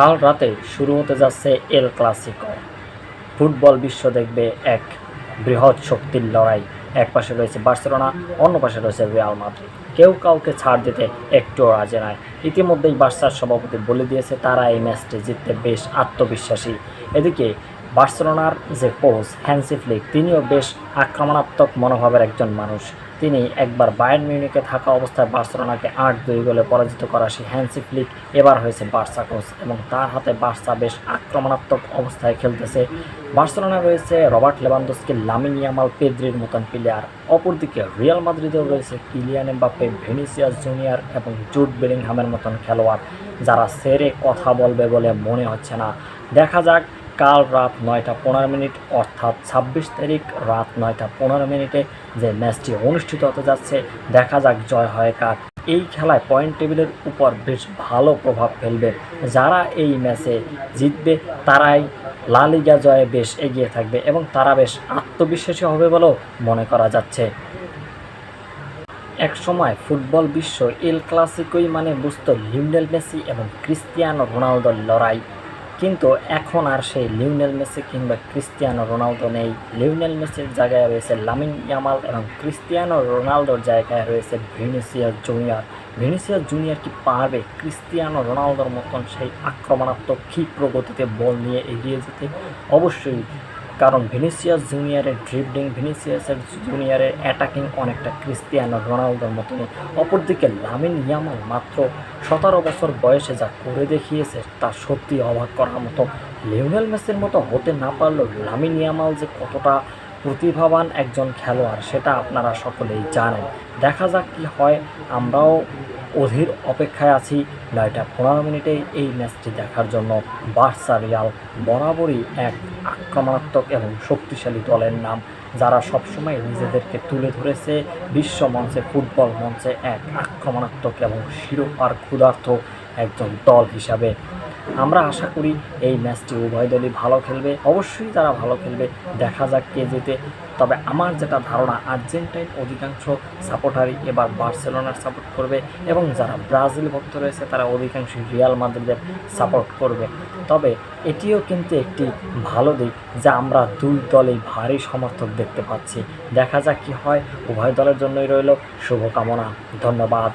কাল রাতে শুরু হতে যাচ্ছে এল ক্লাসিকো। ফুটবল বিশ্ব দেখবে এক বৃহৎ শক্তির লড়াই। এক পাশে রয়েছে বার্সেলোনা, অন্য পাশে রয়েছে রিয়াল মাদ্রিদ। কেউ কাউকে ছাড় দিতে একটুও রাজি নয়। ইতিমধ্যেই বার্সার সভাপতি বলে দিয়েছে তারা এই ম্যাচটি জিততে বেশ আত্মবিশ্বাসী। এদিকে বার্সেলোনার যে কোচ হ্যান্সি ফ্লিক, তিনিও বেশ আক্রমণাত্মক মনোভাবের একজন মানুষ। তিনি একবার বায়ার্ন মিউনিখে থাকা অবস্থায় বার্সেলোনাকে ৮-২ গোলে পরাজিত করা সেই হ্যান্সি ফ্লিক এবার হয়েছে বার্সা কোচ এবং তার হাতে বার্সা বেশ আক্রমণাত্মক অবস্থায় খেলতেছে। বার্সেলোনায় রয়েছে রবার্ট লেভানডস্কি, লামিন ইয়ামাল, পেদ্রির মতন প্লেয়ার। অপরদিকে রিয়াল মাদ্রিদেও রয়েছে কিলিয়ান এমবাপ্পে, ভিনিসিয়াস জুনিয়র এবং জুড বেলিংহামের মতন খেলোয়াড়, যারা সেরে কথা বলবে বলে মনে হচ্ছে না। দেখা যাক কাল রাত 9টা 15 অর্থাৎ 26 তারিখ রাত 9টা 15 যে ম্যাচটি অনুষ্ঠিত হতে যাচ্ছে, দেখা যাক জয় হয় কার। এই খেলায় পয়েন্ট টেবিলের উপর বেশ ভালো প্রভাব ফেলবে। যারা এই ম্যাচে জিতবে তারাই লা লিগা জয়ে বেশ এগিয়ে থাকবে এবং তারা বেশ আত্মবিশ্বাসী হবে বলেও মনে করা যাচ্ছে। এক সময় ফুটবল বিশ্ব এল ক্লাসিকোই মানে বুঝত লিওনেল মেসি এবং ক্রিস্টিয়ানো রোনালদোর লড়াই, কিন্তু এখন আর সেই লিওনেল মেসি কিংবা ক্রিস্টিয়ানো রোনালদো নেই। লিওনেল মেসির জায়গায় রয়েছে লামিন ইয়ামাল এবং ক্রিস্টিয়ানো রোনালদোর জায়গায় রয়েছে ভিনিসিয়াস জুনিয়র। ভিনিসিয়াস জুনিয়র কি পারবে ক্রিস্টিয়ানো রোনালদোর মতন সেই আক্রমণাত্মক ক্ষিপ্র গতিতে বল নিয়ে এগিয়ে যেতে? অবশ্যই, কারণ ভিনিসিয়াস জুনিয়রের ড্রিবলিং, ভিনিসিয়াসের জুনিয়রের অ্যাটাকিং অনেকটা ক্রিস্টিয়ানো রোনালদোর মতনই। অপরদিকে লামিন ইয়ামাল মাত্র 17 বছর বয়সে যা করে দেখিয়েছে তা সত্যি অবাক করার মতো। লিওনেল মেসির মতো হতে না পারলেও লামিন ইয়ামাল যে কতটা প্রতিভাবান একজন খেলোয়াড় সেটা আপনারা সকলেই জানেন। দেখা যাক কী হয়। আমরাও অধীর অপেক্ষায় আছি 9টা 15 এই ম্যাচটি দেখার জন্য। বার্সা রিয়াল বরাবরই এক আক্রমণাত্মক এবং শক্তিশালী দলের নাম, যারা সবসময় নিজেদেরকে তুলে ধরেছে বিশ্ব মঞ্চে, ফুটবল মঞ্চে এক আক্রমণাত্মক এবং শিরোপার ক্ষুধার্ত একজন দল হিসাবে। আমরা আশা করি এই ম্যাচটি উভয় দলই ভালো খেলবে, অবশ্যই তারা ভালো খেলবে। দেখা যাক কে জিতে। তবে আমার যেটা ধারণা, আর্জেন্টাইন অধিকাংশ সাপোর্টারই এবার বার্সেলোনার সাপোর্ট করবে এবং যারা ব্রাজিল ভক্ত রয়েছে তারা অধিকাংশই রিয়াল মাদ্রিদের সাপোর্ট করবে। তবে এটিও কিন্তু একটি ভালো দিক যে আমরা দুই দলেই ভারী সমর্থক দেখতে পাচ্ছি। দেখা যাক কী হয়। উভয় দলের জন্যই রইল শুভকামনা। ধন্যবাদ।